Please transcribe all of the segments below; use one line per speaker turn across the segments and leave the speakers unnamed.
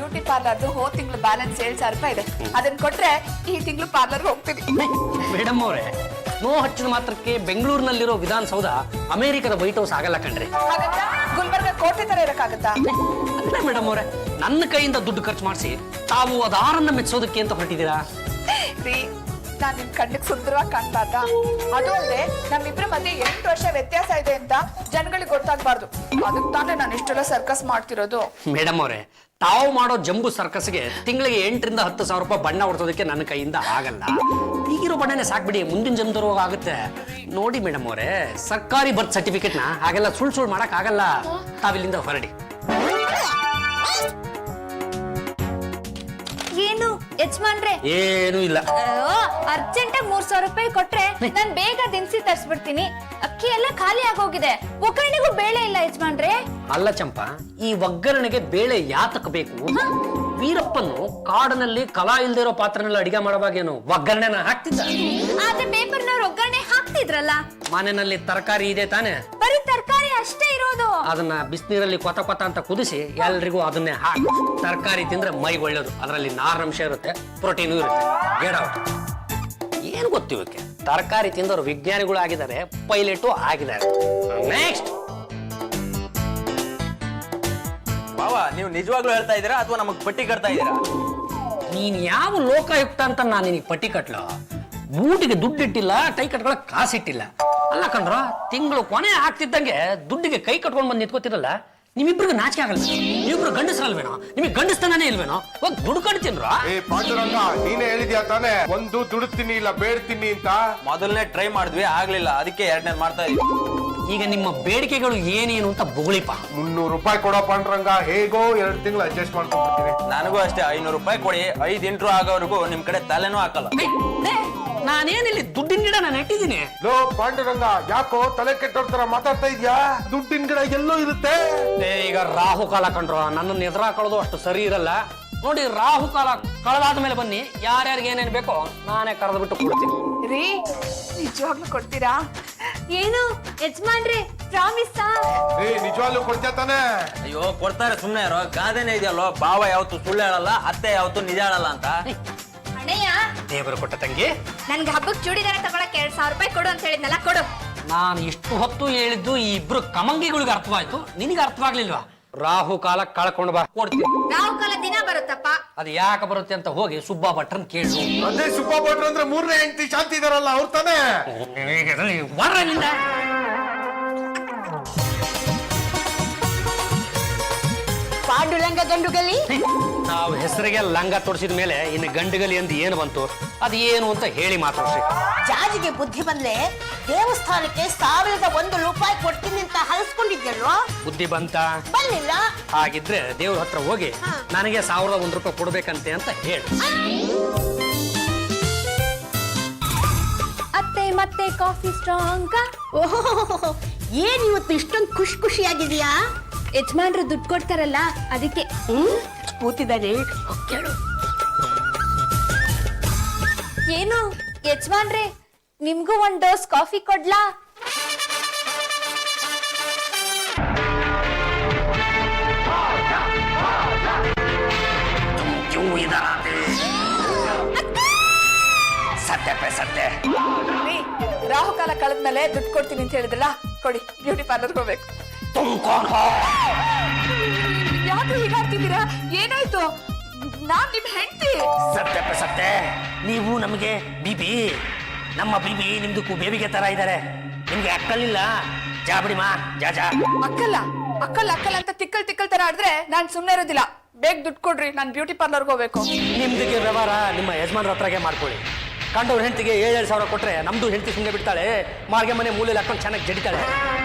Beauty ಪಾರ್ಲರ್ದು ಹೋದ್ ತಿಂಗಳು balance 7,000 ರೂಪಾಯಿ ಇದೆ. ಅದನ್ನ ಕೊಟ್ರೆ ಈ ತಿಂಗಳು ಪಾರ್ಲರ್ ಹೋಗ್ತೀನಿ.
ಮೇಡಮ್ ಅವರೇ, ನೋ ಹಚ್ಚಿದ ಮಾತ್ರಕ್ಕೆ ಬೆಂಗಳೂರಿನಲ್ಲಿರೋ ವಿಧಾನಸೌಧ ಅಮೆರಿಕದ ವೈಟ್ ಹೌಸ್ ಆಗಲ್ಲ ಕಣ್ರಿ.
ಹಾಗಂತ ಗುಲ್ಬರ್ಗ ಕೋಟೆ ತರ ಇರಕ್ಕಾಗತ್ತಾ?
ಅಲ್ಲ ಮೇಡಮ್ ಅವರೇ, ನನ್ನ ಕೈಯಿಂದ ದುಡ್ಡು ಖರ್ಚು ಮಾಡಿಸಿ ತಾವು ಅದಾರನ್ನ ಮೆಚ್ಚೋದಕ್ಕೆ ಅಂತ ಹೊರಟಿದ್ದೀರಾ?
ನಾನ್ ನಿಮ್ ಕಣ್ಣಿಗೆ ಸುಂದರವಾಗಿ ಕಾಣ್ಬಾರ್ದ? ಅದು ಅಲ್ಲದೆ ನಮ್ಮಿಬ್ರ ಮಧ್ಯೆ 8 ವರ್ಷ ವ್ಯತ್ಯಾಸ ಇದೆ ಅಂತ ಜನಗಳಿಗೆ ಗೊತ್ತಾಗ್ಬಾರ್ದು. ಅದಕ್ಕೆ ತಾನೇ ನಾನು ಇಷ್ಟೆಲ್ಲ ಸರ್ಕಸ್ ಮಾಡ್ತಿರೋದು.
ಮೇಡಮ್ ಅವರೇ, ತಾವು ಮಾಡೋ ಜಂಬೂ ಸರ್ಕಸ್ಗೆ ತಿಂಗಳಿಗೆ 8,000 ರಿಂದ 10,000 ರೂಪಾಯಿ ಬಣ್ಣ ಹೊಡ್ಸೋದಕ್ಕೆ ನನ್ನ ಕೈಯಿಂದ ಆಗಲ್ಲ. ಈಗಿರೋ ಬಣ್ಣನೇ ಸಾಕ್ಬಿಡಿ, ಮುಂದಿನ ಜನ್ಮದವ್ರು ಆಗುತ್ತೆ. ನೋಡಿ ಮೇಡಮ್ ಅವರೇ, ಸರ್ಕಾರಿ ಬರ್ತ್ ಸರ್ಟಿಫಿಕೇಟ್ನ ಹಾಗೆಲ್ಲ ಸುಳ್ಳು ಮಾಡಕ್ ಆಗಲ್ಲ. ತಾವಿಲ್ಲಿಂದ ಹೊರಡಿ.
ಏನು ಯಜಮಾನ್ರೆ?
ಏನೂ ಇಲ್ಲ.
ಅರ್ಜೆಂಟ್ ಆಗಿ 3,000 ರೂಪಾಯಿ ಕೊಟ್ರೆ ನಾನ್ ಬೇಗ ದಿನಸಿ ತರಿಸ್ಬಿಡ್ತೀನಿ. ಅಕ್ಕಿ ಎಲ್ಲ ಖಾಲಿ ಆಗೋಗಿದೆ, ಒಗ್ಗರಣೆಗೂ ಬೇಳೆ ಇಲ್ಲ ಯಜಮಾನ್ರೆ.
ಅಲ್ಲ ಚಂಪಾ, ಈ ಒಗ್ಗರಣೆಗೆ ಬೇಳೆ ಯಾತಕ್ ಬೇಕು? ವೀರಪ್ಪನು ಕಾಡಿನಲ್ಲಿ ಕಲಾ ಇಲ್ದಿರೋ ಪಾತ್ರನಲ್ಲಿ ಅಡಿಗೆ ಮಾಡುವಾಗೇನು ಒಗ್ಗರಣೆನ ಹಾಕ್ತಿದ್ದ?
ಆದ್ರೆ ಪೇಪರ್ನವ್ರು ಒಗ್ಗರಣೆ ಹಾಕ್ತಿದ್ರಲ್ಲ.
ಮನೆಯಲ್ಲಿ ತರಕಾರಿ ಇದೆ ತಾನೆ,
ಬರೀ ತರಕಾರಿ ಅಷ್ಟೇ ಇರೋದು.
ಅದನ್ನ ಬಿಸಿನೀರಲ್ಲಿ ಕೊತ ಕೊತ ಅಂತ ಕುದಿಸಿ ಎಲ್ರಿಗೂ ಅದನ್ನೇ ಹಾಕಿ. ತರಕಾರಿ ತಿಂದ್ರೆ ಮೈಗೆ ಒಳ್ಳೇದು, ಅದರಲ್ಲಿ ನಾರಿನಂಶ ಇರುತ್ತೆ, ಪ್ರೋಟೀನು ಇರುತ್ತೆ. ಏನ್ ಗೊತ್ತಿವಕ್ಕೆ? ತರಕಾರಿ ತಿಂದವರು ವಿಜ್ಞಾನಿಗಳು ಆಗಿದ್ದಾರೆ, ಪೈಲಟು ಆಗಿದ್ದಾರೆ. ನೆಕ್ಸ್ಟ್
ಬಾವಾ, ನೀವು ನಿಜವಾಗ್ಲೂ ಹೇಳ್ತಾ ಇದ್ದೀರಾ ಅಥವಾ ನಮಗ್ ಪಟ್ಟಿ ಕಟ್ತಾ ಇದ್ದೀರಾ?
ನೀನ್ ಯಾವ ಲೋಕಾಯುಕ್ತ ಅಂತ ನಾನು ನಿನಗೆ ಪಟ್ಟಿ ಕಟ್ಲ? ಬೂಟಿಗೆ ದುಡ್ಡಿಟ್ಟಿಲ್ಲ, ಕೈ ಕಟ್ಕೊಳಕ್ ಕಾಸಿಟ್ಟಿಲ್ಲ. ಅಲ್ಲ ಕಣ್ರ, ತಿಂಗಳು ಕೊನೆ ಆಗ್ತಿದ್ದಂಗೆ ದುಡ್ಡಿಗೆ ಕೈ ಕಟ್ಕೊಂಡ್ ಬಂದು ನಿಂತ್ಕೋತಿರಲ್ಲ, ನಿಮ್ಮಿಬ್ರಿಗೆ ನಾಚಿಕೆ ಆಗಲ್ಲ? ನೀವಿಬ್ರು ಗಂಡಸ್ರಲ್ವೇನೋ? ನಿಮಗೆ ಗಂಡಸ್ತನೇ ಇಲ್ವೇನೋ? ಹೋಗಿ ದುಡ್ಡು ಕಟ್ತೀನ್ರ?
ಪಾಂಡುರಂಗ, ನೀನೇ ಹೇಳಿದ್ಯಾ ತಾನೆ ಒಂದು ದುಡ್ತೀನಿ ಇಲ್ಲ ಬೇಡ್ತೀನಿ ಅಂತ.
ಮೊದಲನೇ ಟ್ರೈ ಮಾಡಿದ್ವಿ, ಆಗ್ಲಿಲ್ಲ, ಅದಕ್ಕೆ ಎರಡನೇದು ಮಾಡ್ತಾ ಇದೀವಿ.
ಈಗ ನಿಮ್ಮ ಬೇಡಿಕೆಗಳು ಏನೇನು ಅಂತ ಬೊಗಳಿಪ.
300 ರೂಪಾಯಿ ಕೊಡೋ ಪಾಂಡುರಂಗ, ಹೇಗೋ 2 ತಿಂಗಳು ಅಡ್ಜಸ್ಟ್ ಮಾಡ್ಕೊಂಡ್ಬಿಡ್ತೀನಿ.
ನನಗೂ ಅಷ್ಟೇ 500 ರೂಪಾಯಿ ಕೊಡಿ. 5 ಇಂಟ್ರೂ ಆಗೋವರೆಗೂ ನಿಮ್ ಕಡೆ ತಲೆನೂ ಹಾಕಲ್ಲ.
ನಾನೇನಿಲ್ಲಿ ದುಡ್ಡಿನ ಗಿಡ ನಾನು ನೆಟ್ಟಿದ್ದೀನಿ.
ಲೋ ಪಾಂಡುರಂಗ, ಯಾಕೋ ತಲೆ ಕೆಟ್ಟೋರ್ ತರ ಮಾತಾಡ್ತಾ ಇದ್ಯಾ? ದುಡ್ಡಿನ ಗಿಡ ಎಲ್ಲೋ ಇರುತ್ತೆ.
ಈಗ ರಾಹುಕಾಲ ಕಂಡ್ರು, ನನ್ನನ್ನು ಎದುರಾಕೊಳ್ಳೋದು ಅಷ್ಟು ಸರಿ ಇರಲ್ಲ. ನೋಡಿ, ರಾಹುಕಾಲ ಕಳೆದಾದ ಮೇಲೆ ಬನ್ನಿ, ಯಾರ್ಯಾರಿಗೆ ಏನೇನು ಬೇಕೋ ನಾನೇ ಕರೆದು ಬಿಟ್ಟು ಕೊಡ್ತೀನಿ.
ರೀ, ನಿಜವಾಗ್ಲೂ ಕೊಡ್ತೀರಾ?
ಏನು ಯಜಮಾನ್ರೆ, ಪ್ರಾಮಿಸ್?
ನಿಜವಾಗ್ಲೂ ಕೊಡ್ತೀಯ ತಾನೆ?
ಅಯ್ಯೋ, ಕೊಡ್ತಾರೆ, ಸುಮ್ನೆ ಇರೋ. ಗಾದೆನೇ ಇದೆಯಲ್ಲೋ, ಬಾವ ಯಾವತ್ತು ಸುಳ್ಳು ಹೇಳಲ್ಲ, ಅತ್ತೆ ಯಾವತ್ತು ನಿಜ ಹೇಳಲ್ಲ ಅಂತ.
ಅಣ್ಣಯ್ಯ,
ದೇವರು ಕೊಟ್ಟ ತಂಗಿ,
ನನ್ಗೆ ಹಬ್ಬಕ್ಕೆ ಚೂಡಿದಾರ ತಗೊಳಕ್ 2,000 ರೂಪಾಯಿ ಕೊಡು ಅಂತ ಹೇಳಿದ್ನಲ್ಲ, ಕೊಡು.
ನಾನು ಇಷ್ಟು ಹೊತ್ತು ಹೇಳಿದ್ದು ಈ ಇಬ್ರು ಕಮಂಗಿಗಳಿಗೆ ಅರ್ಥವಾಯ್ತು, ನಿನಗೆ ಅರ್ಥವಾಗ್ಲಿಲ್ವಾ? ರಾಹುಕಾಲ ಕಳ್ಕೊಂಡು ಬಾ, ಕೊಡ್ತೀನಿ.
ರಾಹುಕಾಲ ದಿನ ಬರುತ್ತಪ್ಪ.
ಅದು ಯಾಕೆ ಬರುತ್ತೆ ಅಂತ ಹೋಗಿ ಸುಬ್ಬಾ ಭಟ್ರನ್ ಕೇಳು.
ಅದೇ ಸುಬ್ಬಾ ಭಟ್ರು ಅಂದ್ರೆ 3ನೇ ಹೆಂಡತಿ ಶಾಂತಿ ಇದಾರಲ್ಲ, ಅವ್ರು ತಾನೆ?
ಬರಲಿಲ್ಲ.
ಪಾಂಡುರಂಗ ಗಂಡುಗಲಿ,
ನಾವು ಹೆಸರಿಗೆ ಲಂಗ ತೊಡಿಸಿದ ಮೇಲೆ ಇನ್ನು ಗಂಡುಗಲಿ ಎಂದು ಏನು ಬಂತು? ಅದು ಏನು ಅಂತ ಹೇಳಿ ಮಾತಾಡ್ಸಿ.
ಜಾಜಿಗೆ ಬುದ್ಧಿ ಬಂದ್ರೆ ದೇವಸ್ಥಾನಕ್ಕೆ 1,001 ರೂಪಾಯಿ ಕೊಡ್ತೀನಿ ಅಂತ ಹರಿಸ್ಕೊಂಡಿದ್ಯಲ್ವಾ?
ಬುದ್ಧಿ ಬಂತ?
ಬರ್ಲಿಲ್ಲ.
ಹಾಗಿದ್ರೆ ದೇವ್ರ ಹತ್ರ ಹೋಗಿ ನನಗೆ 1,001 ರೂಪಾಯಿ ಕೊಡ್ಬೇಕಂತೆ ಅಂತ ಹೇಳಿ.
ಅತ್ತೆ ಮತ್ತೆ ಕಾಫಿ ಸ್ಟ್ರಾಂಗ್.
ಓಹೋ, ಏನ್ ಇವತ್ತು ಇಷ್ಟೊಂದು ಖುಷಿಯಾಗಿದೆಯಾ?
ಯಜಮಾನ್ರು ದುಡ್ಡು ಕೊಡ್ತಾರಲ್ಲ, ಅದಕ್ಕೆ.
ಕೂತಿದ್ದಾನೆ, ಕೇಳು.
ಏನು ಯಜಮಾನ್ರೆ, ನಿಮ್ಗೂ 1 ಡೋಸ್ ಕಾಫಿ ಕೊಡ್ಲಾ?
ರೀ, ರಾಹುಕಾಲ ಕಳೆದ್ಮೇಲೆ ದುಡ್ಡು ಕೊಡ್ತೀನಿ ಅಂತ ಹೇಳಿದ್ರಲ್ಲ, ಕೊಡಿ. ಬ್ಯೂಟಿ ಪಾರ್ಲರ್ ಹೋಗ್ಬೇಕು. ಯಾಕೆ ಹೀಗಾಗ್ತಿದ್ದೀರಾ? ಏನಾಯ್ತು? ನಾನ್ ನಿಮ್ ಹೆಂಡತಿ.
ಸತ್ಯ, ನೀವು ನಮಗೆ ಬಿಬಿ, ನಮ್ಮ ಬಿಬಿ ನಿಮ್ದಕ್ಕೂ ಬೇಬಿಗೆ ತರ ಇದ್ದಾರೆ. ನಿಮ್ಗೆ ಅಕ್ಕಲಿಲ್ಲ? ಜಾ ಬಿಡಿಮಾ, ಜಾ.
ಅಕ್ಕಲ್ ಅಂತ ತಿಕ್ಕಲ್ ತರ ಆಡಿದ್ರೆ ನಾನ್ ಸುಮ್ನೆ ಇರೋದಿಲ್ಲ. ಬೇಗ ದುಡ್ಡು ಕೊಡ್ರಿ, ನಾನ್ ಬ್ಯೂಟಿ ಪಾರ್ಲರ್ಗೆ ಹೋಗ್ಬೇಕು.
ನಿಮ್ದಿಗೆ ವ್ಯವಹಾರ ನಿಮ್ಮ ಯಜಮಾನ್ರ ಹತ್ರಗೆ ಮಾಡ್ಕೊಳ್ಳಿ. ಕಂಡವ್ರ ಹೆಂಡತಿಗೆ 7,000 ಸಾವಿರ ಕೊಟ್ರೆ ನಮ್ದು ಹೆಂಡತಿ ಸುಮ್ಮನೆ ಬಿಡ್ತಾಳೆ, ಮಾರ್ಗೆ ಮನೆ ಮೂಲೆಯಲ್ಲಿ ಹಾಕೊಂಡು ಚೆನ್ನಾಗಿ ಜಡಿತಾಳೆ.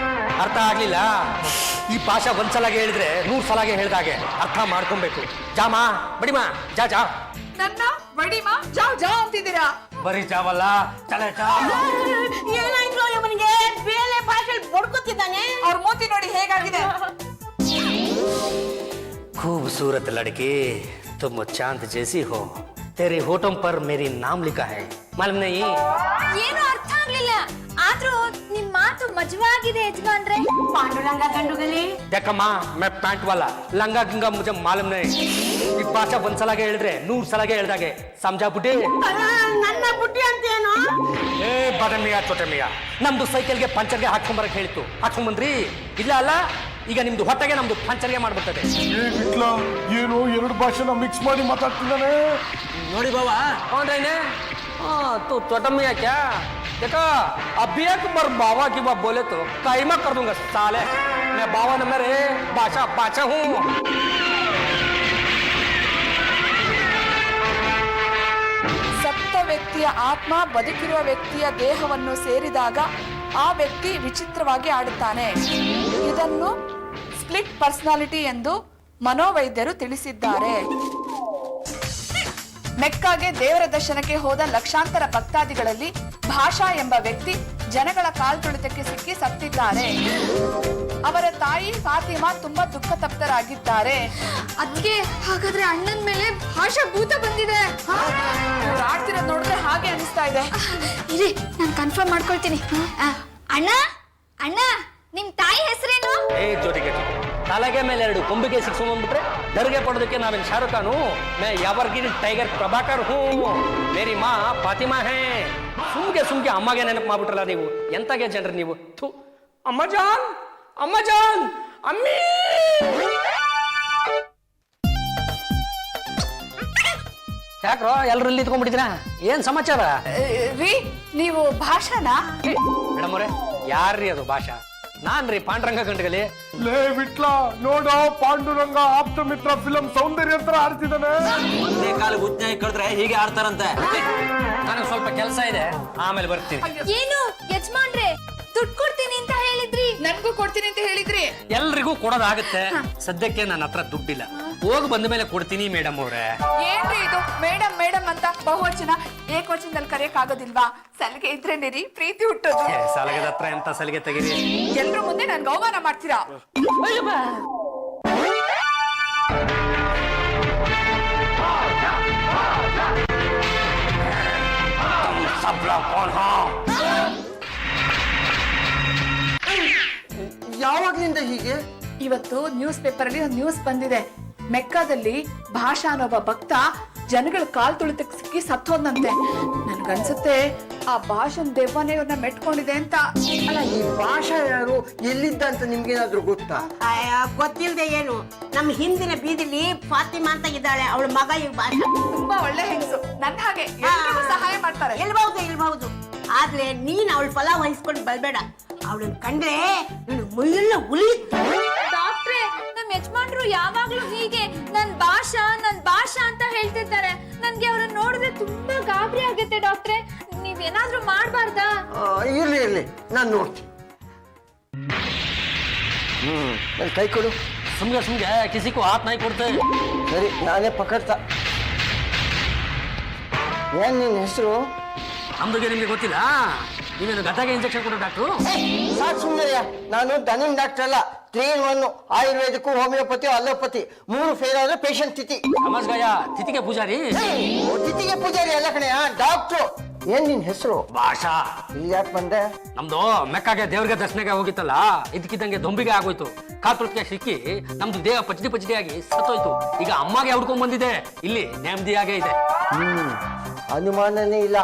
ಅರ್ಥ ಆಗ್ಲಿಲ್ಲ? ಈ ಪಾಷ ಒಂದ್ಸಲಾಗೆ ಹೇಳಿದ್ರೆ 100 ಸಲಾಗೆ ಹೇಳ್ದಾಗೆ ಅರ್ಥ ಮಾಡ್ಕೊಬೇಕು. ಜಾಮಾ ಬಡಿಮಾ, ಜಾ.
ನನ್ನ ಬಡಿಮಾ, ಜಾ ಅಂತಿದ್ದೀರಾ?
ಬರೀ ಜಾವಲ್ಲ, ಚಲೆ ಚಾ.
ಏನಾಯ್ತು ಅವನಿಗೆ? ಬೇಳೆ ಭಾಷೆಯಲ್ಲಿ ಬಡ್ಕೊತಿದ್ದಾನೆ.
ಅವ್ರ ಮೂತಿ ನೋಡಿ ಹೇಗಾಗಿದೆ.
खूबसूरत लड़की, तुम चांद जैसी हो, तेरे होठों पर मेरी नाम लिखा है, मालूम नहीं?
ಏನು ಅರ್ಥ ಆಗ್ಲಿಲ್ಲ, ಆದ್ರೂ ನಿಮ್ ಮಾತು ಮಜವಾಗಿದೆ ಯಜಮಾನ್ರೆ.
ಪಾಂಡುರಂಗ ಗಂಡುಗಲಿ,
देखा माँ, मैं पैंट वाला, लंगा गिंगा मुझे मालूम नहीं. ಈ ಭಾಷಾ ಒಂದ್ಸಲಾಗೆ ಹೇಳಿದ್ರೆ 100 ಸಲಾಗೆ ಹೇಳ್ದಾಗೆ ಸಮಜಾ ಬುಡ್ಡಿ.
ನನ್ನ ಬುಡ್ಡಿ ಅಂತ ಏನು?
ಏ ಬದಮಿಯ ಚೋಟಮಿಯ, ನಮ್ದು ಸೈಕಲ್ಗೆ ಪಂಚರ್ಗೆ ಹಾಕೊಂಬರಕ್ ಹೇಳಿತ್ತು, ಹಾಕೊಂಬಂದ್ರಿ? ಇಲ್ಲ ಅಲ್ಲ, ಈಗ ನಿಮ್ದು ಹೊಟ್ಟೆಗೆ ನಮ್ದು ಪಂಚರ್ಗೆ ಮಾಡ್ಬಿಡ್ತದೆ.
ವಿಟ್ಲ ಏನು 2 ಭಾಷೆನ ಮಿಕ್ಸ್ ಮಾಡಿ ಮಾತಾಡ್ತಿದ್ದಾನೆ.
ನೋಡಿ ಬಾವ,
कौन तू चोटमिया क्या? देखो अभी एक बार बाबा की बात बोले तो कायमा कर दूंगा साले. मैं बाबा न मेरे बादशाह हूँ.
ಸತ್ತ ವ್ಯಕ್ತಿಯ ಆತ್ಮ ಬದುಕಿರುವ ವ್ಯಕ್ತಿಯ ದೇಹವನ್ನು ಸೇರಿದಾಗ ಆ ವ್ಯಕ್ತಿ ವಿಚಿತ್ರವಾಗಿ ಆಡುತ್ತಾನೆ. ಇದನ್ನು ಸ್ಪ್ಲಿಟ್ ಪರ್ಸನಾಲಿಟಿ ಎಂದು ಮನೋವೈದ್ಯರು ತಿಳಿಸಿದ್ದಾರೆ. ಮೆಕ್ಕಾಗೆ ದೇವರ ದರ್ಶನಕ್ಕೆ ಹೋದ ಲಕ್ಷಾಂತರ ಭಕ್ತಾದಿಗಳಲ್ಲಿ ಭಾಷಾ ಎಂಬ ವ್ಯಕ್ತಿ ಜನಗಳ ಕಾಲ್ತುಳಿತಕ್ಕೆ ಸಿಕ್ಕಿ ಸತ್ತಿದ್ದಾರೆ. ಅವರ ತಾಯಿ ಫಾತಿಮಾ ತುಂಬಾ ದುಃಖ ತಪ್ತರಾಗಿದ್ದಾರೆ.
ಅದಕ್ಕೆ ಹಾಗಾದ್ರೆ ಅಣ್ಣನ ಮೇಲೆ ಭಾಷಾ ಭೂತ ಬಂದಿದೆ.
ಇವ್ರು ಆಡ್ತಿರೋದ್ ನೋಡಿದ್ರೆ ಹಾಗೆ ಅನಿಸ್ತಾ ಇದೆ.
ಇರಿ, ನಾನು ಕನ್ಫರ್ಮ್ ಮಾಡ್ಕೊಳ್ತೀನಿ. ಅಣ್ಣ ಅಣ್ಣ, ನಿಮ್ ತಾಯಿ ಹೆಸರೇನು?
ಏ ಜೊತೆಗೆ ತಲೆಗೆ ಮೇಲೆ 2 ಕೊಂಬಿಗೆ ಸಿಕ್ಸ್ಕೊಂಡ್ಬಿಟ್ರೆ ದರ್ಗೆ ಪಡೋದಕ್ಕೆ ನಾವೇನು ಶಾರುಖ್ ಖಾನು? ಮೇ ಯಾವರ್ಗಿರಿ ಟೈಗರ್ ಪ್ರಭಾಕರ್ ಹೂ. ಮೇರಿ ಮಾ ಫಾತಿಮಾ ಹೇ. ಸುಮ್ಗೆ ಅಮ್ಮಗೆ ನೆನಪು ಮಾಡ್ಬಿಟ್ರಲ್ಲ ನೀವು. ಎಂತಾಗೆ ಜನರು ನೀವು. ಥು, ಅಮ್ಮ ಜಾನ್ ಅಮ್ಮಿ. ಯಾಕ್ರೋ ಎಲ್ರು ಇಲ್ಲಿ ಇದ್ಕೊಂಡ್ಬಿಟ್ಟಿದ್ದೀರಾ? ಏನ್ ಸಮಾಚಾರ?
ರೀ, ನೀವು ಭಾಷಾನಾ?
ಮೇಡಮ್ ಅವ್ರೆ, ಯಾರ್ರೀ ಅದು ಭಾಷಾ? ನಾನ್ ರೀ ಪಾಂಡುರಂಗ ಗಂಟಗಲಿ.
ಲೇ ವಿಟ್ಲ ನೋಡೋ, ಪಾಂಡುರಂಗ ಆಪ್ತ ಮಿತ್ರ ಫಿಲಂ ಸೌಂದರ್ಯ ಹತ್ರ ಆಡ್ತಿದ್ದಾನೆ.
ಒಂದೇ ಕಾಲ ಉಜ್ಜಾಯಿ ಕಳೆದ್ರೆ ಹೀಗೆ ಆಡ್ತಾರಂತೆ.
ನನಗೆ ಸ್ವಲ್ಪ ಕೆಲಸ ಇದೆ, ಆಮೇಲೆ ಬರ್ತೀನಿ.
ಏನು ಯಜಮಾನ್ರೆ, ದುಡ್ಡು ಕೊಡ್ತೀನಿ ಅಂತ ಹೇಳಿದ್ರಿ.
ನನ್ಗೂ ಕೊಡ್ತೀನಿ ಅಂತ ಹೇಳಿದ್ರಿ.
ಎಲ್ರಿಗೂ ಕೊಡೋದಾಗುತ್ತೆ. ಸದ್ಯಕ್ಕೆ ನನ್ನ ಹತ್ರ ದುಡ್ಡಿಲ್ಲ, ಹೋಗಿ ಬಂದ ಮೇಲೆ ಕೊಡ್ತೀನಿ ಮೇಡಮ್ ಅವ್ರೆ.
ಏನ್ರಿ ಇದು ಮೇಡಮ್ ಮೇಡಮ್ ಅಂತ ಬಹುವಚನ ಏಕವಚನದಲ್ಲಿ ಕರೆಯಕ್ ಆಗೋದಿಲ್ವಾ? ಸಲಿಗೆ ಇದ್ರೇನೆ ರೀ ಪ್ರೀತಿ ಹುಟ್ಟೋದು.
ಸಲಗದ ಹತ್ರ ಎಂತ ಸಲಿಗೆ ತೆಗೀರಿ.
ಎಲ್ರ ಮುಂದೆ ನನ್ಗೆ ಅವಮಾನ ಮಾಡ್ತೀರಾ?
ಯಾವಾಗ್ಲಿಂದ ಹೀಗೆ?
ಇವತ್ತು ನ್ಯೂಸ್ ಪೇಪರ್ ಅಲ್ಲಿ ಒಂದು ನ್ಯೂಸ್ ಬಂದಿದೆ. ಮೆಕ್ಕಾದಲ್ಲಿ ಭಾಷಾ ಅನ್ನೊಬ್ಬ ಭಕ್ತ ಜನಗಳ ಕಾಲ್ ತುಳಿತಕ್ಕೆ ಸಿಕ್ಕಿ ಸತ್ತೋದ್ನಂತೆ. ನನ್ಗನ್ಸುತ್ತೆ ಆ ಭಾಷನ್ ದೆವ್ವನೇ ಇವ್ರನ್ನ ಮೆಟ್ಕೊಂಡಿದೆ ಅಂತ.
ಅಲ್ಲ, ಈ ಭಾಷಾ ಯಾರು, ಎಲ್ಲಿದ್ದ ಅಂತ ನಿಮ್ಗೇನಾದ್ರೂ ಗೊತ್ತಾ?
ಗೊತ್ತಿಲ್ದೆ ಏನು, ನಮ್ಮ ಹಿಂದಿನ ಬೀದಿಲಿ ಫಾತಿಮಾ ಅಂತ ಇದ್ದಾಳೆ, ಅವಳ ಮಗ ಈ ಭಾಷಾ.
ತುಂಬಾ ಒಳ್ಳೆ ಹೆಂಗಸು, ನನ್ನ ಹಾಗೆ ಎಲ್ರಿಗೂ ಸಹಾಯ ಮಾಡ್ತಾರೆ.
ಇಲ್ಬಹುದು. ಆದ್ರೆ ನೀನ್ ಅವಳ ಫಲ ವಹಿಸ್ಕೊಂಡು ಬಲ್ಬೇಡ. ಅವಳನ್ನ ಕಂಡ್ರೆ ನೀನು ಮುಳ್ಳೆಲ್ಲ ಉಳಿಯುತ್ತೆ.
ಡಾಕ್ಟ್ರೆ, ನಮ್ ಯಜಮಾನ್ರು ಯಾವಾಗ್ಲೂ ಹೀಗೆ ನನ್ ಭಾಷಾ ಅಂತ ಹೇಳ್ತಿರ್ತಾರೆ. ನನ್ಗೆ ಅವ್ರನ್ನ ನೋಡಿದ್ರೆ ತುಂಬಾ ಗಾಬರಿ ಆಗುತ್ತೆ ಡಾಕ್ಟ್ರೆ. ನೀವೇನಾದ್ರೂ ಮಾಡ್ಬಾರ್ದಾ?
ಇರ್ಲಿ, ನಾನ್ ನೋಡ್ತೀನಿ. ನನ್ ಕೈ ಕೊಡು.
ಸುಮ್ಗೆ ಕಿಸಿಗೂ ಹಾತ್ ನಾಯಿ ಕೊಡ್ತೆ.
ಸರಿ, ನಾನೇ ಪಕಡ್ತಾ. ಏನ್ ನಿನ್ ಹೆಸರು?
ನಮ್ದುಗೆ ನಿಮ್ಗೆ ಗೊತ್ತಿಲ್ಲ? ನೀವೇನು ಗತಾಗೆ ಇಂಜೆಕ್ಷನ್ ಕೊಡೋ ಡಾಕ್ಟ್ರು?
ಸಾಕು ಸುಮ್ಮನೆ. ನಾನು ದನಿನ್ ಡಾಕ್ಟರ್ ಅಲ್ಲ, 3 in 1. Ayurvedic, homeopathy, allopathy 3 fail ಆದ್ರೆ ಪೇಷಂಟ್ ತಿಥಿ.
ನಮಸ್ಕಾರ, ತಿಥಿಗೆ ಪೂಜಾರಿ.
ತಿಥಿಗೆ ಪೂಜಾರಿ ಅಲ್ಲ ಕಣೆಯ, ಡಾಕ್ಟ್ರು. ಏನ್ ನಿನ್ ಹೆಸರು?
ಭಾಷಾ.
ಇಲ್ಲಿ ಯಾಕೆ ಬಂದೆ?
ನಮ್ದು ಮೆಕ್ಕಾಗೆ ದೇವ್ರಿಗೆ ದರ್ಶನಕ್ಕೆ ಹೋಗಿತ್ತಲ್ಲ, ಇದಕ್ಕಿದ್ದಂಗೆ ದೊಂಬಿಗೆ ಆಗೋಯ್ತು. ಕಾತುಳಿಗೆ ಸಿಕ್ಕಿ ನಮ್ದು ದೇಹ ಪಚಡಿ ಆಗಿ ಸತ್ತೋಯ್ತು. ಈಗ ಅಮ್ಮಗೆ ಹುಡ್ಕೊಂಡ್ ಬಂದಿದೆ, ಇಲ್ಲಿ ನೆಮ್ಮದಿಯಾಗೇ ಇದೆ.
ಅನುಮಾನನೇ ಇಲ್ಲ,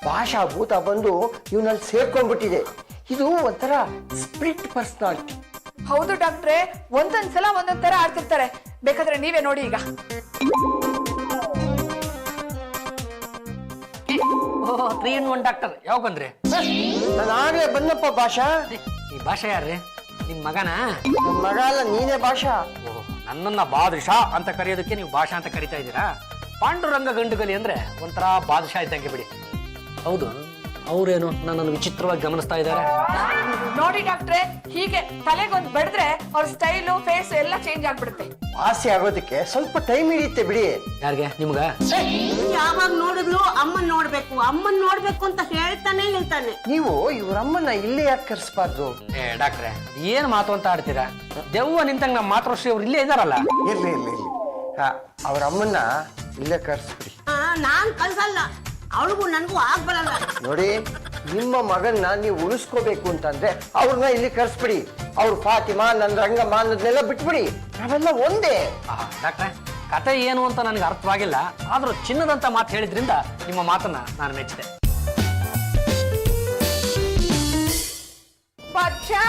ಭಾಷಾ ಭೂತ ಬಂದು ಇವನಲ್ಲಿ ಸೇರ್ಕೊಂಡ್ಬಿಟ್ಟಿದೆ. ಇದು ಒಂಥರ ಸ್ಪ್ಲಿಟ್ ಪರ್ಸನಾಲಿಟಿ.
ಹೌದು ಡಾಕ್ಟ್ರೆ, ಒಂದೊಂದ್ಸಲ ಒಂದೊಂದ್ ತರ ಆಡ್ತಿರ್ತಾರೆ. ಬೇಕಾದ್ರೆ ನೀವೇ ನೋಡಿ ಈಗ.
3 in 1 ಡಾಕ್ಟರ್ ಯಾವಾಗ ಬಂದ್ರಿ?
ನಾನು ಆಗ್ಲೇ ಬಂದಪ್ಪ. ಭಾಷಾ,
ಈ ಭಾಷಾ ಯಾರ್ರಿ? ನಿಮ್ ಮಗನ?
ನನ್ನ ಮಗ ಅಲ್ಲ, ನೀನೇ ಭಾಷಾ.
ನನ್ನನ್ನ ಬಾದಶಾ ಅಂತ ಕರೆಯೋದಕ್ಕೆ ನೀವು ಭಾಷಾ ಅಂತ ಕರಿತಾ ಇದ್ದೀರಾ? ಪಾಂಡುರಂಗ ಗಂಡುಗಲಿ ಅಂದ್ರೆ ಒಂಥರ ಬಾದಶಾ ಇದ್ದಂಗೆ ಬಿಡಿ. ಹೌದು, ಅವ್ರೇನು ನನ್ನನ್ನು ವಿಚಿತ್ರವಾಗಿ ಗಮನಿಸ್ತಾ ಇದ್ದಾರೆ.
ನೋಡಿ ಡಾಕ್ಟ್ರೆ, ಹೀಗೆ ತಲೆಗೊಂದು ಬಡಿದ್ರೆ ಅವ್ರ ಸ್ಟೈಲು ಫೇಸ್ ಎಲ್ಲ ಚೇಂಜ್ ಆಗ್ಬಿಡುತ್ತೆ.
ವಾಸಿ ಆಗೋದಕ್ಕೆ ಸ್ವಲ್ಪ ಟೈಮ್ ಹಿಡಿಯುತ್ತೆ ಬಿಡಿ.
ಯಾರಿಗೆ? ನಿಮ್ಗ?
ಯಾವಾಗ ನೋಡಿದ್ಲು ಅಮ್ಮನ್ ನೋಡ್ಬೇಕು ಅಂತ ಹೇಳ್ತಾನೆ ಇರ್ತಾನೆ.
ನೀವು ಇವ್ರಮ್ಮನ್ನ ಇಲ್ಲೇ ಯಾಕೆ ಕರ್ಸ್ಬಾರ್ದು?
ಡಾಕ್ಟ್ರೆ, ಏನ್ ಮಾತು ಅಂತ ಆಡ್ತೀರಾ? ದೆವ್ವ ನಿಂತಂಗ ನಮ್ಮ ಮಾತೃಶ್ರೀ ಅವ್ರು ಇಲ್ಲೇ ಇದಾರಲ್ಲ.
ಇರ್ಲಿ. ಅವ್ರ ಅಮ್ಮನ್ನ ಇಲ್ಲೇ ಕರ್ಸ್ಬಿಡಿ.
ನಾನ್ ಕಳ್ಸಲ್ಲ, ಅವಳಿಗೂ ನನ್ಗೂ ಆಗ್ಬರಲ್ಲ.
ನೋಡಿ, ನಿಮ್ಮ ಮಗನ್ನ ನೀವು ಉಳಿಸ್ಕೋಬೇಕು ಅಂತಂದ್ರೆ ಅವ್ರನ್ನ ಇಲ್ಲಿ ಕರ್ಸ್ಬಿಡಿ. ಅವ್ರು ಫಾತಿಮಾ, ನನ್ ರಂಗಮ್ಮ ಅನ್ನೋದನ್ನೆಲ್ಲ ಬಿಟ್ಬಿಡಿ. ನಾವೆಲ್ಲ ಒಂದೇ.
ಡಾಕ್ಟ್ರೆ, ಕತೆ ಏನು ಅಂತ ನನಗೆ ಅರ್ಥವಾಗಿಲ್ಲ, ಆದ್ರೂ ಚಿನ್ನದಂತ ಮಾತು ಹೇಳಿದ್ರಿಂದ ನಿಮ್ಮ ಮಾತನ್ನ ನಾನು ಮೆಚ್ಚಿದೆ.
ಬಾದ್ಶಾ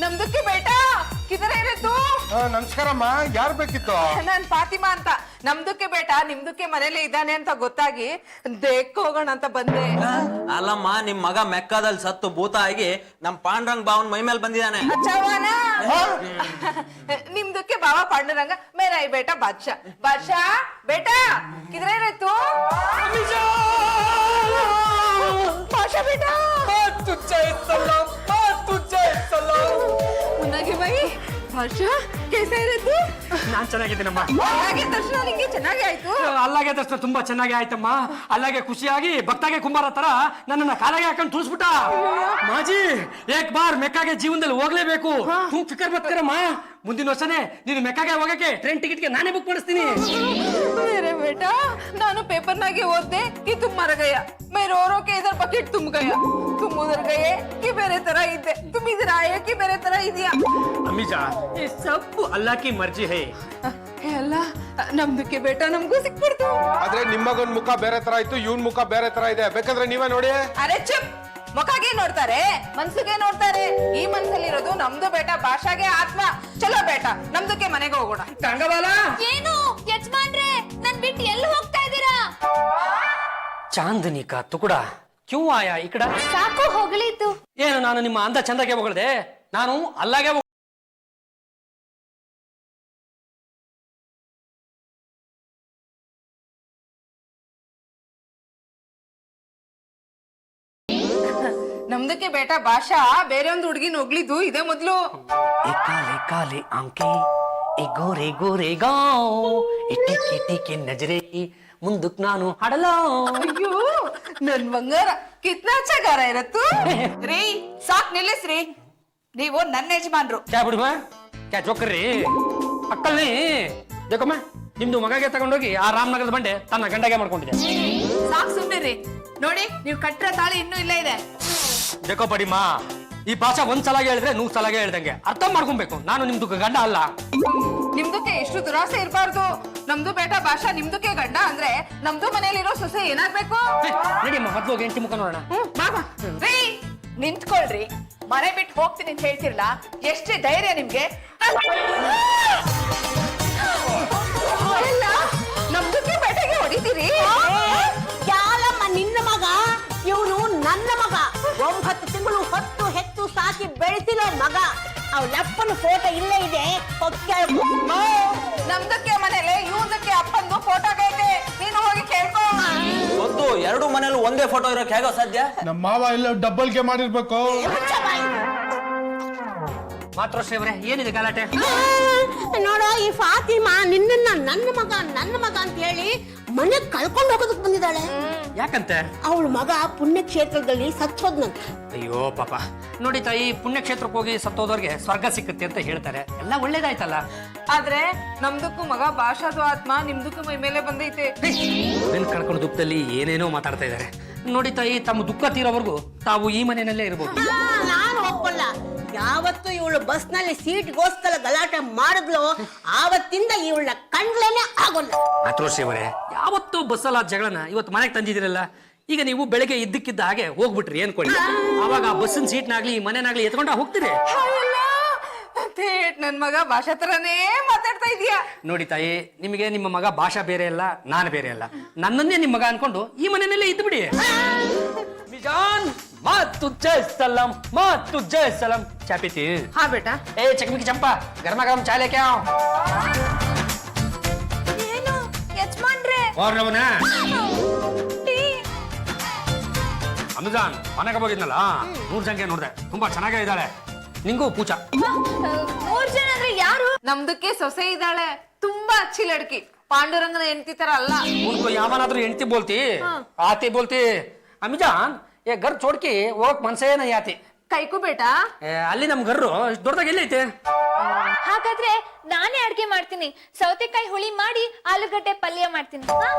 ನಮ್ದಕ್ಕೆ ಬೇಟಾ ಕಿಧರ ಇರತ್ತು.
ನಮಸ್ಕಾರಮ್ಮ, ಯಾರು ಬೇಕಿತ್ತು?
ನಾನ್ ಫಾತಿಮಾ ಅಂತ. ನಮ್ದಕ್ಕೆ ಬೇಟಾ ನಿಮ್ದಕ್ಕೆ ಮನೇಲಿ ಇದ್ದಾನೆ ಅಂತ ಗೊತ್ತಾಗಿ ದೇಕ್ ಹೋಗೋಣ ಅಂತ ಬಂದೆ.
ಅಲ್ಲಮ್ಮ, ನಿಮ್ ಮಗ ಮೆಕ್ಕಾದಲ್ಲಿ ಸತ್ತು ಭೂತ ಆಗಿ ನಮ್ ಪಾಂಡ್ರಂಗ್ ಬಾವನ್ ಮೈ ಮೇಲೆ ಬಂದಿದ್ದಾನೆ.
ಅಚ್ಚವಾನ ನಿಮ್ದಕ್ಕೆ ಬಾವಾ ಪಾಂಡುರಂಗ ಮೇರಾ ಈ ಬೇಟಾ ಬಾದ್ಶಾ. ಬಾದ್ಶಾ ಬೇಟಾ ಕಿಧರ ಇರತ್ತು. ಬಾದ್ಶಾ ಬೇಟಾ ಮುನ್ನಾಗಿ ಬೈ. ಬಾದ್ಶಾ कैसा ಇರತ್ತು?
ನಾನ್ ಚೆನ್ನಾಗಿದ್ದೀನಮ್ಮ.
ಅಲ್ಲಾಗೆ ದರ್ಶನ ನಿಂಗೆ ಚೆನ್ನಾಗಿ ಆಯ್ತು.
ಅಲ್ಲಾಗೆ ದರ್ಶನ ತುಂಬಾ ಚೆನ್ನಾಗಿ ಆಯ್ತಮ್ಮ. ಅಲ್ಲಾಗೆ ಖುಷಿಯಾಗಿ ಭಕ್ತಾಗೆ ಕುಂಬಾರ ತರ ನನ್ನನ್ನ ಕಾಲಾಗೆ ಹಾಕೊಂಡು ತುಳಿಸ್ಬಿಟ್ಟ. ಮಾಜಿ ಏಕ್ ಬಾರ್ ಮೆಕ್ಕಾಗೆ ಜೀವನದಲ್ಲಿ ಹೋಗ್ಲೇಬೇಕು. तुम फिक्र मत करಮ್ಮ. ಮುಂದಿನ ವರ್ಷನೇ ನೀನು ಮೆಕ್ಕಾಗೆ ಹೋಗಕ್ಕೆ ಟ್ರೈನ್ ಟಿಕೆಟ್ಗೆ ನಾನೇ ಬುಕ್ ಮಾಡಿಸ್ತೀನಿ.
मेरे बेटा ನಾನು ಪೇಪರ್ನಾಗೆ ಓದ್ದೆ कि तुम मर गया, मैं रो रो के इधर बकेट तुम गया, तुम उधर गए कि मेरे तरह इद्दे, तुम इधर आए कि मेरे तरह ಇದೆಯಾ.
ಅಮ್ಮಿ ಜಾನ್ ये सब अल्लाह की मर्जी है.
ಹೇ ಅಲ್ಲ, ನಮ್ದಕ್ಕೆ ಬೇಟ ನಮಗೂ ಸಿಕ್ಬಿಡ್ತು.
ಆದ್ರೆ ನಿಮ್ಮ ಮಗನ್ ಮುಖ ಬೇರೆ ತರ ಇತ್ತು, ಇವನ್ ಮುಖ ಬೇರೆ ತರ ಇದೆ. ಬೇಕಾದ್ರೆ ನೀವೇ ನೋಡಿ.
ಅರೆ ಚುಪ್, ಮುಖಗೆ ನೋಡ್ತಾರೆ ಮನ್ಸಿಗೆ ನೋಡ್ತಾರೆ. ಈ ಮನ್ಸಲ್ಲಿರೋದು ನಮ್ದು ಬೇಟ ಭಾಷಾಗೆ ಆತ್ಮ. ಚಲೋ ಬೇಟ ನಮ್ದಕ್ಕೆ ಮನೆಗೆ ಹೋಗೋಣ.
ಗಂಗಬಾಲ
ಏನು ಯಜಮಾನ್ರೆ, ನನ್ ಬಿಟ್ಟು ಎಲ್ಲಿ ಹೋಗ್ತಾ ಇದ್ದೀರಾ?
चांदनी का टुकड़ा क्यों आया इकड़ा?
ಸಾಕು ಹೊಗಳಿದ್ದು.
ಏನು ನಾನು ನಿಮ್ಮ ಅಂದ ಚಂದಕ್ಕೆ ಹೊಗಳದೆ? ನಾನು ಅಲ್ಲಾಗೆ
ನಮ್ದಕ್ಕೆ ಬೇಟ ಭಾಷಾ ಬೇರೆ ಒಂದು ಹುಡುಗಿನ ಹೋಗ್ಲಿದ್ದು ಇದೇ ಮೊದ್ಲು.
काले काले आंखें ए गोरे गोरे गाँव टिके टिके नजरे ಮುಂದಕ್ ನಾನು ಹಾಡಲೋ.
ಅಯ್ಯೋ ನನ್ ಬಂಗಾರ ಕಿತ್ನಾ ಅಚ್ಚ ಗಾರ ಇರತ್ತು.
ರೀ ಸಾಕ್ ನಿಲ್ಲಿಸ್ರಿ, ನೀವು ನನ್ನ ಯಜಮಾನ್ರು.
ಕ್ಯಾ ಬಿಡುವ ಕ್ಯಾ ಜೋಕರ್ರಿ ಅಕ್ಕಲ್ನಿ ದೇಕಮ್ಮ, ನಿಮ್ದು ಮಗಗೆ ತಗೊಂಡೋಗಿ ಆ ರಾಮನಗರದ ಬಂಡೆ ತನ್ನ ಗಂಡಗೆ ಮಾಡ್ಕೊಂಡಿದೆ.
ಸಾಕ್ ಸುಮ್ನಿರಿ. ನೋಡಿ ನೀವು ಕಟ್ಟಿರೋ ತಾಳಿ ಇನ್ನೂ ಇಲ್ಲೇ ಇದೆ.
ದೇಕೋ ಪಡಿಮ್ಮ, ಈ ಭಾಷೆ ಒಂದ್ಸಲಾಗೆ ಹೇಳಿದ್ರೆ 100 ಸಲಾಗೆ ಹೇಳ್ದಂಗೆ ಅರ್ಥ ಮಾಡ್ಕೊಬೇಕು. ನಾನು ನಿಮ್ದು ಗಂಡ ಅಲ್ಲ.
ನಿಮ್ದಕ್ಕೆ ಎಷ್ಟು ದುರಾಸೆ ಇರಬಾರ್ದು. ನಮ್ದು ಬೇಟ ಭಾಷಾ ನಿಮ್ದಕ್ಕೆ ಗಂಡ ಅಂದ್ರೆ ನಮ್ದು ಮನೇಲಿರೋ ಸೊಸೆ ಏನಾಗ್ಬೇಕು?
ನಡಿಯಮ್ಮ ಮೊದ್ಲು ಹೋಗಿ ಹೆಂಡತಿ ಮುಖ ನೋಡೋಣ.
ಬಾಬಾ
ರೀ ನಿಂತ್ಕೊಳ್ರಿ, ಮನೆ ಬಿಟ್ಟು ಹೋಗ್ತೀನಿ ಅಂತ ಹೇಳ್ತಿರ್ಲ, ಎಷ್ಟೇ ಧೈರ್ಯ ನಿಮ್ಗೆ?
ಎಲ್ಲ ನಮ್ದಕ್ಕೆ ಬೇಟೆಗೆ ಹೊಡಿತೀರಿ?
ಯಾಲಮ್ಮ ನಿನ್ನ ಮಗ, ಇವನು ನನ್ನ ಮಗ. 9 ತಿಂಗಳು ಹೊತ್ತು ಹೆತ್ತು ಸಾಕಿ ಬೆಳೆಸಿರೋ ಮಗ. ಅವಳಪ್ಪನ ಫೋಟೋ ಇಲ್ಲೇ ಇದೆ.
ನಮ್ದಕ್ಕೆ ಮನೇಲಿ ಇವ್ರದಕ್ಕೆ ಅಪ್ಪಂದು ಫೋಟೋ ಐತೆ, ನೀನು ಹೋಗಿ ಕೇಳ್ಕೊ.
ಗೊತ್ತು, ಎರಡು ಮನೇಲೂ ಒಂದೇ ಫೋಟೋ ಇರೋಕೆ ಹೇಗೋ ಸಾಧ್ಯ?
ನಮ್ಮ ಮಾವ ಎಲ್ಲ ಡಬ್ಬಲ್ಗೆ ಮಾಡಿರ್ಬೇಕು.
ಮಾತೃಶ್ರೀ ಅವರೇ, ಏನಿದೆ ಗಲಾಟೆ?
ನೋಡೋ, ಈ ಫಾತಿಮಾ ನಿನ್ನನ್ನ ನನ್ನ ಮಗ ಅಂತ ಹೇಳಿ ಮನೆ ಕಳ್ಕೊಂಡು ಹೋಗೋದಕ್ಕೆ ಬಂದಿದ್ದಾಳೆ.
ಯಾಕಂತೆ?
ಅವಳ ಮಗ ಪುಣ್ಯಕ್ಷೇತ್ರದಲ್ಲಿ ಸತ್ತೋದ್ನಂತೆ.
ಅಯ್ಯೋ ಪಾಪ. ನೋಡಿ ತಾಯಿ, ಪುಣ್ಯಕ್ಷೇತ್ರಕ್ಕೆ ಹೋಗಿ ಸತ್ತೋದವ್ರಿಗೆ ಸ್ವರ್ಗ ಸಿಕ್ಕುತ್ತೆ ಅಂತ ಹೇಳ್ತಾರೆ. ಎಲ್ಲ ಒಳ್ಳೇದಾಯ್ತಲ್ಲ.
ಆದ್ರೆ ನಮ್ದಕ್ಕೂ ಮಗ ಭಾಷಾದು ಆತ್ಮ ನಿಮ್ದಕ್ಕೂ ಮೈ ಮೇಲೆ ಬಂದೈತೆ.
ಮಗನ್ ಕಳ್ಕೊಂಡು ದುಃಖದಲ್ಲಿ ಏನೇನೋ ಮಾತಾಡ್ತಾ ಇದ್ದಾರೆ. ನೋಡಿ ತಾಯಿ, ತಮ್ಮ ದುಃಖ ತೀರೋವರೆಗೂ ತಾವು ಈ ಮನೆಯಲ್ಲೇ ಇರ್ಬೋದು.
ನಾನು ಒಪ್ಪಲ್ಲ. ಯಾವತ್ತು ಇವಳು ಬಸ್ನಲ್ಲಿ ಸೀಟ್ಗೋಸ್ಕರ ಗಲಾಟೆ ಮಾಡಿದ್ಲು, ಆವತ್ತಿಂದ ಇವಳ ಕಂಡ್ಲೇನೆ ಆಗೋಲ್ಲ.
ಮಾತೃಶ್ರೀ ಅವರೇ, ಯಾವತ್ತೂ ಬಸ್ಸಲ್ಲ ಜಗಳನ ಇವತ್ತು ಮನೆಗೆ ತಂದಿದ್ದೀರಲ್ಲ. ಈಗ ನೀವು ಬೆಳಗ್ಗೆ ಇದ್ದಕ್ಕಿದ್ದ ಹಾಗೆ ಹೋಗ್ಬಿಟ್ರಿ ಏನ್ಕೊಳ್ಳಿ, ಆವಾಗ ಆ ಬಸ್ಸಿನ ಸೀಟ್ನಾಗ್ಲಿ ಮನೆನಾಗ್ಲಿ ಎತ್ಕೊಂಡ ಹೋಗ್ತೀರಿ.
ನನ್ ಮಗ ಭಾಷಾ ತರನೇ ಮಾತಾಡ್ತಾ ಇದೀಯಾ.
ನೋಡಿ ತಾಯಿ, ನಿಮಗೆ ನಿಮ್ಮ ಮಗ ಭಾಷಾ ಬೇರೆ ಅಲ್ಲ, ನಾನು ಬೇರೆ ಅಲ್ಲ. ನನ್ನನ್ನೇ ನಿಮ್ಮ ಮಗ ಅನ್ಕೊಂಡು ಈ ಮನೆಯಲ್ಲೇ ಇದ್ದು ಬಿಡಿ. ಮಿಜಾನ್ ಮಾತ್ ತುಜ್ಜೆ ಸಲಾಂ ಚಾಯ್ ಪೀತಿ?
ಹಾ ಬೇಟಾ.
ಏ ಚಕಮಿಕಿ ಚಂಪಾ, ಗರ್ಮ ಗರಂ ಚಾಯ್ ಲೇಕೆ आओ.
ಏನು ಯಜಮಾನ್ರೆ?
और ರವನ ಅಮೆಜಾನ್ ಮನೆಗೆ ಹೋಗಿದ್ನಲ್ಲ, 100 ಜನ ನೋಡಿದೆ, ತುಂಬಾ ಚೆನ್ನಾಗೇ ಇದ್ದಾಳೆ. ನಿಂಗೂ ಪೂಜಾ.
3 ಜನ ಅಂದ್ರೆ ಯಾರು?
ನಮ್ದಕ್ಕೆ ಸೊಸೆ ಇದ್ದಾಳೆ, ತುಂಬಾ ಅಚ್ಚಿ ಲಡ್ಕಿ. ಪಾಂಡುರಂಗನ ಹೆಂಡತಿ ತರ ಅಲ್ಲ.
उनको ಯಾವನಾದ್ರೂ ಹೆಂಡತಿ ಬೋಲ್ತಿ, ಆತಿ ಬೋಲ್ತಿ. ಅಮಿಜಾನ್ ये घर छोड़ के ಹೋಗಕ್ ಮನ್ಸೇ नहीं आती.
ಕೈಕು ಬೇಟಾ.
ಅಲ್ಲಿ ನಮ್ ಗರ್ರು ದೊಡ್ಡದಾಗ ಎಲ್ಲೈತೆ?
ಹಾಗಾದ್ರೆ ನಾನೇ ಅಡ್ಗೆ ಮಾಡ್ತೀನಿ. ಸೌತೆಕಾಯಿ ಹುಳಿ ಮಾಡಿ ಆಲೂಗಡ್ಡೆ ಪಲ್ಯ ಮಾಡ್ತೀನಿ.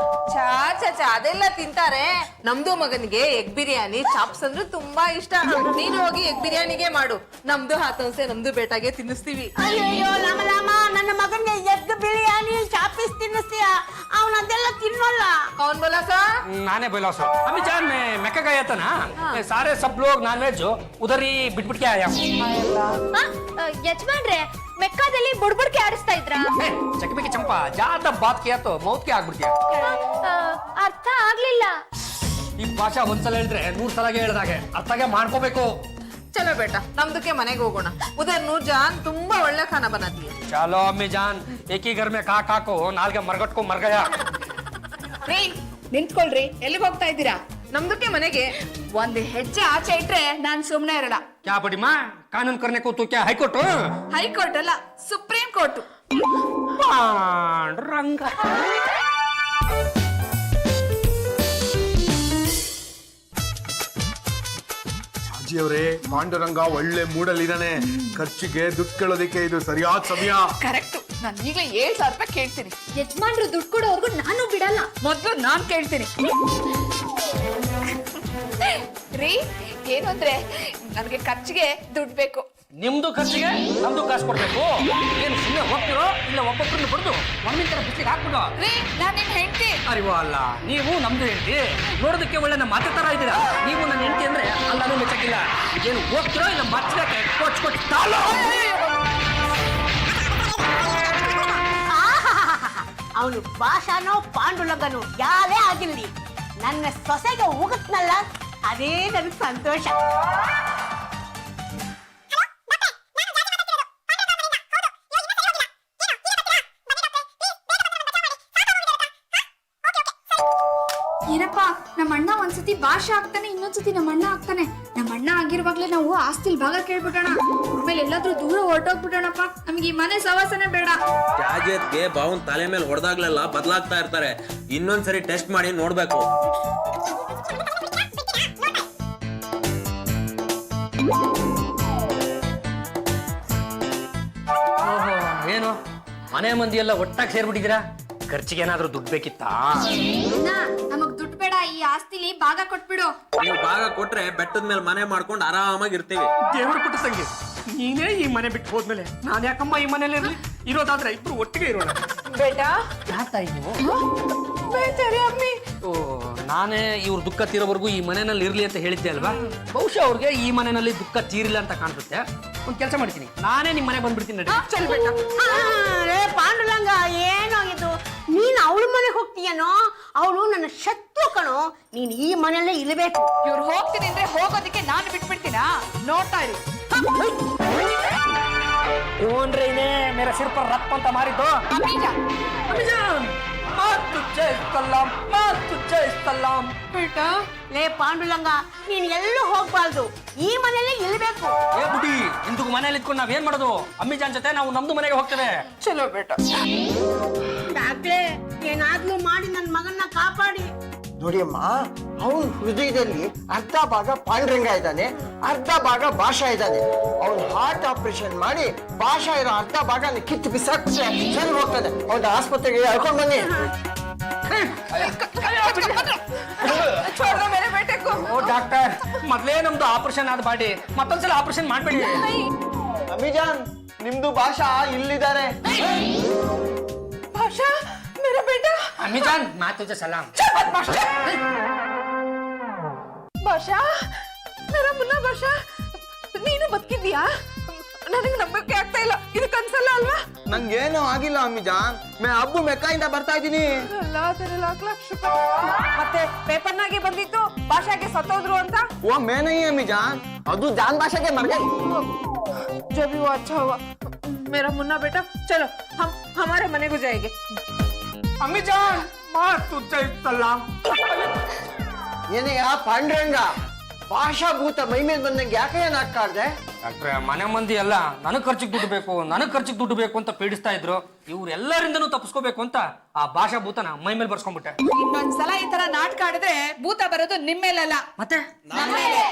ಚಾ ಚಾ ಚಾ ಅದೆಲ್ಲ ತಿಂತಾರೆ. ನಮ್ದು ಮಗನಿಗೆ ಎಗ್ ಬಿರಿಯಾನಿ ಚಾಪ್ಸ್ ಅಂದ್ರೆ ತುಂಬಾ ಇಷ್ಟ. ನೀನು ಹೋಗಿ ಎಗ್ ಬಿರಿಯಾನಿಗೆ ಮಾಡು, ನಮ್ದು ಹಾತನ್ಸೆ ನಮ್ದು ಬೇಟಾಗೆ ತಿನ್ನಿಸ್ತೀವಿ.
ಅಯ್ಯೋ ಲಾಮ ನನ್ನ ಮಗನಿಗೆ ಎಗ್ ಬಿರಿಯಾನಿ ಚಾಪೀಸ್ ತಿನ್ನಿಸ್ತೀಯ. ಅವನ ಅದೆಲ್ಲ ತಿನ್ನಲ್ಲ.
कौन बोला सा?
ನಾನೇ ಬೈಲಾಸು ಅಮ್ಮಿ ಜಾನ್ ಮೆಕ್ಕ ಗಯಾ था ना सारे सब लोग नॉन वेज उधर ही बिट के आया
ಯಜಮಾನ್ರೆ ಮೆಕ್ಕಾದಲ್ಲಿ ಬುಡ್ಬುಡ್ಕೆ ಆಡಿಸ್ತಾ ಇದ್ರಾ?
ಚಕಬಿಕಿ ಚಂಪಾ ಜಾದ ಬಾತ್ ಕಿಯಾ ತೋ ಮೌತ್ ಕೆ ಆಗ್ಬಿಡ್ತೀಯ
ಅರ್ಥ ಆಗ್ಲಿಲ್ಲ.
ಈ ಭಾಷಾ ಒಂದ್ಸಲ ಹೇಳಿದ್ರೆ 100 ಸಲ ಹೇಳ್ದಾಗೆ ಅರ್ಥಗೆ ಮಾಡ್ಕೋಬೇಕು.
चलो बेटा ನಮ್ದಕ್ಕೆ ಮನೆಗೆ ಹೋಗೋಣ. ಉದರ್ ನೂರ್ಜಾನ್ ತುಂಬಾ ಒಳ್ಳೆ ಖಾನಾ ಬನಾತಿ है.
ಚಲೋ ಅಮ್ಮಿ ಜಾನ್ ಏಕ್ ही घर में खा खा को ನಾಲ್ಗೆ ಮರ್ಗಟ್ಕೊ ಮರ್ ಗಯಾ.
ರೀ ನಿಂತ್ಕೊಳ್ರಿ, ಎಲ್ಲಿಗೆ ಹೋಗ್ತಾ ಇದ್ದೀರಾ?
ನಮ್ದಕ್ಕೆ ಮನೆಗೆ.
ಒಂದ್ ಹೆಜ್ಜೆ ಆಚೆ ಇಟ್ರೆ ನಾನ್ ಸುಮ್ನೆ ಇರಲ್ಲ.
क्या बड़ी माँ कानून करने को तो क्या हाईकोर्ट
ಹೈಕೋರ್ಟ್ ಅಲ್ಲ, ಸುಪ್ರೀಂ ಕೋರ್ಟ್.
ಪಾಂಡುರಂಗ
ಅವರೇ, ಪಾಂಡುರಂಗ ಒಳ್ಳೆ ಮೂಡಲ್ಲಿದ್ದಾನೆ. ಖರ್ಚಿಗೆ ದುಡ್ಡು ಕೇಳೋದಕ್ಕೆ ಇದು ಸರಿಯಾದ ಸಮಯ.
ಕರೆಕ್ಟ್. ನಾನು ಈಗಲೇ 7,000 ರೂಪಾಯಿ ಕೇಳ್ತೀನಿ.
ಯಜಮಾನ್ರು ದುಡ್ಡು ಕೊಡೋರ್ಗು ನಾನು ಬಿಡಲ್ಲ.
ಮೊದ್ಲು ನಾನ್ ಕೇಳ್ತೀನಿ. ರೀ ಏನು ಅಂದ್ರೆ ನನಗೆ ಖರ್ಚಿಗೆ ದುಡ್ಡು ಬೇಕು.
ನಿಮ್ದು ಖರ್ಚಿಗೆ ನಮ್ದು ಕಾಸು ಕೊಡ್ಬೇಕು. ಏನು ಸುಮ್ಮನೆ ಹೋಗ್ತಿರೋ ಇಲ್ಲ ಒಬ್ಬೊಬ್ಬರನ್ನ ಬಡ್ದು ಒಂದಿನ ತರ ಬಿಸಿಗೆ ಹಾಕ್ಬಿಡು.
ರೀ ನಾನ್ ನಿಮ್ ಹೆಂಡತಿ.
ಅರಿವು ಅಲ್ಲ, ನೀವು ನಮ್ದು ಹೆಂಡತಿ. ನೋಡೋದಕ್ಕೆ ಒಳ್ಳೆ ನಮ್ಮ ಮಾತೆ ತರ ಇದ್ದೀರಾ. ನೀವು ನನ್ನ ಹೆಂಡತಿ ಅಂದ್ರೆ ಅಲ್ಲೂ ಮೆಚ್ಚಕ್ಕಿಲ್ಲ. ಏನು ಹೋಗ್ತಿರೋ ಇಲ್ಲ ಮಚ್ಚಕ್ಕೆ ಕೊಚ್ಚ ತಾಳು.
ಅವನು ಭಾಷಾನೋ ಪಾಂಡುರಂಗನೋ ಯಾರೇ ಆಗಿರ್ಲಿ, ನನ್ನ ಸೊಸೆಗೆ ಹೋಗುತ್ತನಲ್ಲ, ಅದೇ ನನಗೆ ಸಂತೋಷ.
ಏನಪ್ಪ, ನಮ್ಮ ಅಣ್ಣ ಒಂದ್ಸತಿ ಭಾಷೆ ಆಗ್ತಾನೆ, ಇನ್ನೊಂದ್ಸತಿ ನಮ್ಮ ಅಣ್ಣ ಆಗ್ತಾನೆ. ನಮ್ಮ ಅಣ್ಣ ಆಗಿರುವಾಗ್ಲೇ ನಾವು ಆಸ್ತಿಲ್ ಭಾಗ ಕೇಳ್ಬಿಟ್ಟೋಣ. ಆಮೇಲೆ ಎಲ್ಲಾದ್ರೂ ದೂರ ಹೊರಟೋಗ್ಬಿಟ್ಟೋಣಪ್ಪ. ನಮ್ಗೆ ಈ ಮನೆ ಸವಾಸನೆ ಬೇಡ.
ಜಾಜೆತ್ಗೆ ಬಾವನ್ ತಲೆ ಮೇಲೆ ಹೊಡೆದಾಗ್ಲೆಲ್ಲ ಬದಲಾಗ್ತಾ ಇರ್ತಾರೆ. ಇನ್ನೊಂದ್ಸರಿ ಟೆಸ್ಟ್ ಮಾಡಿ ನೋಡ್ಬೇಕು.
ಏನು ಮನೆ ಮಂದಿ ಎಲ್ಲ ಒಟ್ಟಾಗಿ ಸೇರ್ಬಿಟ್ಟಿದ್ದೀರಾ? ಖರ್ಚಿಗೆ ಏನಾದ್ರೂ ದುಡ್ಡು ಬೇಕಿತ್ತಾ?
ನಮಗ್ ದುಡ್ಡು ಬೇಡ, ಈ ಆಸ್ತಿಲಿ ಭಾಗ ಕೊಟ್ಬಿಡು.
ನೀವು ಭಾಗ ಕೊಟ್ರೆ ಬೆಟ್ಟದ ಮೇಲೆ ಮನೆ ಮಾಡ್ಕೊಂಡು ಆರಾಮಾಗಿ ಇರ್ತೀವಿ.
ದೇವರು ಕೊಟ್ಟ ತಂಗಿ, ನೀನೇ ಈ ಮನೆ ಬಿಟ್ಟು ಹೋದ್ಮೇಲೆ ನಾನು ಯಾಕಮ್ಮ ಈ ಮನೇಲಿ ಇರ್ಲಿ? ಇರೋದಾದ್ರೆ ಇಬ್ರು ಒಟ್ಟಿಗೆ ಇರೋಣ.
बेटा
ಯಾತಾಯಿ ನೀವು?
मैं तेरे अम्मी.
ಓ, ನಾನೇ ಇವ್ರ ದುಃಖ ತೀರೋವರೆಗೂ ಈ ಮನೆಯಲ್ಲಿ ಇರ್ಲಿ ಅಂತ ಹೇಳಿದ್ದೆ ಅಲ್ವಾ? ಬಹುಶಃ ಅವ್ರಿಗೆ ಈ ಮನೆಯಲ್ಲಿ ದುಃಖ ತೀರಿಲ್ಲ ಅಂತ ಕಾಣಿಸುತ್ತೆ. ಒಂದ್ ಕೆಲಸ ಮಾಡ್ತೀನಿ, ನಾನೇ ನಿಮ್ ಮನೆ ಬಂದ್ಬಿಡ್ತೀನಿ ನಡಿ.
चल बेटा.
ರೇ ಪಾಂಡುರಂಗ, ಏನೋ ಇದು? ನೀನು ಅವಳ ಮನೆಗೆ ಹೋಗ್ತೀಯನೋ? ಅವಳು ನನ್ನ ಶತ್ರು ಕಣೋ. ನೀನು ಈ ಮನೆಯಲ್ಲೇ ಇರಬೇಕು.
ಇವ್ರು ಹೋಗ್ತೀನಿ ಅಂದ್ರೆ ಹೋಗೋದಕ್ಕೆ ನಾನು ಬಿಟ್ಬಿಡ್ತೀನಾ? ನೋಡ್ತಾ ಇರಿ.
कौन रे ने मेरा सिर पर रख पंता मारी दो?
ಅಮ್ಮೀಜಾ,
अमीजान मार तुझे सलाम, मार तुझे सलाम.
बेटा
ಲೇ ಪಾಂಡುರಂಗ, ನೀನು ಎಲ್ಲೂ ಹೋಗ್ಬಾರ್ದು, ಈ ಮನೆಯಲ್ಲೇ ಇರಬೇಕು.
ಏ ಬುಡಿ, ಇಂದು ಮನೇಲಿ ಇದ್ಕೊಂಡು ನಾವೇನ್ ಮಾಡೋದು? ಅಮ್ಮಿಜಾನ್ ಜೊತೆ ನಾವು ನಮ್ದು ಮನೆಗೆ ಹೋಗ್ತೇವೆ.
चलो बेटा.
ಡಾಕ್ಟ್ರೇ, ಏನಾದ್ರೂ ಮಾಡಿ ನನ್ನ ಮಗನ್ನ ಕಾಪಾಡಿ.
ನೋಡಿಯಮ್ಮ, ಅವನ ಹೃದಯದಲ್ಲಿ ಅರ್ಧ ಭಾಗ ಪಾಂಡುರಂಗ ಇದ್ದಾನೆ, ಅರ್ಧ ಭಾಗ ಭಾಷಾ ಇದ್ದಾನೆ. ಅವನು ಹಾರ್ಟ್ ಆಪರೇಷನ್ ಮಾಡಿ ಭಾಷಾ ಇರೋ ಅರ್ಧ ಭಾಗ ಕಿತ್ತು ಬಿಸಾಕ್ಬಿಟ್ರೆ ಸರಿ ಹೋಗ್ತಾನೆ. ಅವನ ಆಸ್ಪತ್ರೆಗೆ ಕರ್ಕೊಂಡು ಬನ್ನಿ.
छोड़ दो मेरे बेटे को.
ಓ ಡಾಕ್ಟರ್, ಮೊದ್ಲೇ ನಮ್ದು ಆಪರೇಷನ್ ಆದ ಬಾಡಿ ಮತ್ತೊಂದ್ಸಲ ಆಪರೇಷನ್ ಮಾಡ್ಬೇಡಿ.
ಅಮಿಜಾನ್, ನಿಮ್ದು ಭಾಷಾ ಇಲ್ಲಿದ್ದಾರೆ.
भाषा मेरा बेटा.
ಅಮ್ಮಿಜಾನ್ ಮಾರ್ ತುझे ಸಲಾಮ್.
ಭಾಷಾ, मेरा ಮುನ್ನ ಭಾಷಾ, ನೀನು ಬದುಕಿದ್ಯಾ? ನನಗೆ ನಂಬಕ್ಕೆ ಆಗ್ತಾ ಇಲ್ಲ. ಇದು ಕನ್ಸಲ್ಲ ಅಲ್ವಾ?
ನಂಗೇನು ಆಗಿಲ್ಲ ಅಮಿಜಾನ್, ಮೇ ಅಬ್ಬು ಮೆಕ್ಕಾಯಿಂದ ಬರ್ತಾ ಇದ್ದೀನಿ.
ಅಲ್ಲಾ ತೆರೆ ಲಾಖ ಲಾಖ ಶುಕ್ರ. ಮತ್ತೆ ಪೇಪರ್ನಾಗೆ ಬಂದಿತ್ತು ಭಾಷಾಗೆ ಸತ್ತೋದ್ರು ಅಂತ.
वो मैं नहीं अमीजान, ಅದು ಜಾನ್ ಭಾಷೆಗೆ ಮರ್ ಗई.
जो भी वो अच्छा हुआ. मेरा मुन्ना बेटा, चलो हम हमारे मने को जाएंगे.
ಅಮ್ಮಿಜಾನ್ ಮಾರ್ ತುझे ಸಲಾಮ್.
ಏನಯ್ಯ ಪಾಂಡುರಂಗ, ಭಾಷಾ ಭೂತ ಮೈ ಮೇಲೆ ಬಂದಂಗೆ ಯಾಕೆ ಏನಾಗ್ತಾರ್ದೆ?
ಡಾಕ್ಟ್ರೆ, ಮನೆ ಮಂದಿ ಎಲ್ಲ ನನಗ್ ಖರ್ಚಿಗೆ ದುಡ್ಡು ಬೇಕು, ನನಗ್ ಖರ್ಚಿಗೆ ದುಡ್ಡು ಬೇಕು ಅಂತ ಪೀಡಿಸ್ತಾ ಇದ್ರು. ಇವ್ರೆಲ್ಲರಿಂದನೂ ತಪ್ಪಿಸ್ಕೋಬೇಕು ಅಂತ ಆ ಭಾಷಾ ಭೂತನ ಮೈ ಮೇಲೆ ಬರ್ಸ್ಕೊಂಡ್ಬಿಟ್ಟೆ.
ಇನ್ನೊಂದ್ಸಲ ಈ ತರ ನಾಟಕ ಆಡಿದ್ರೆ ಭೂತ ಬರೋದು ನಿಮ್ಮೇಲಲ್ಲ,
ಮತ್ತೆ
ನಮ್ಮ ಮೇಲೆ.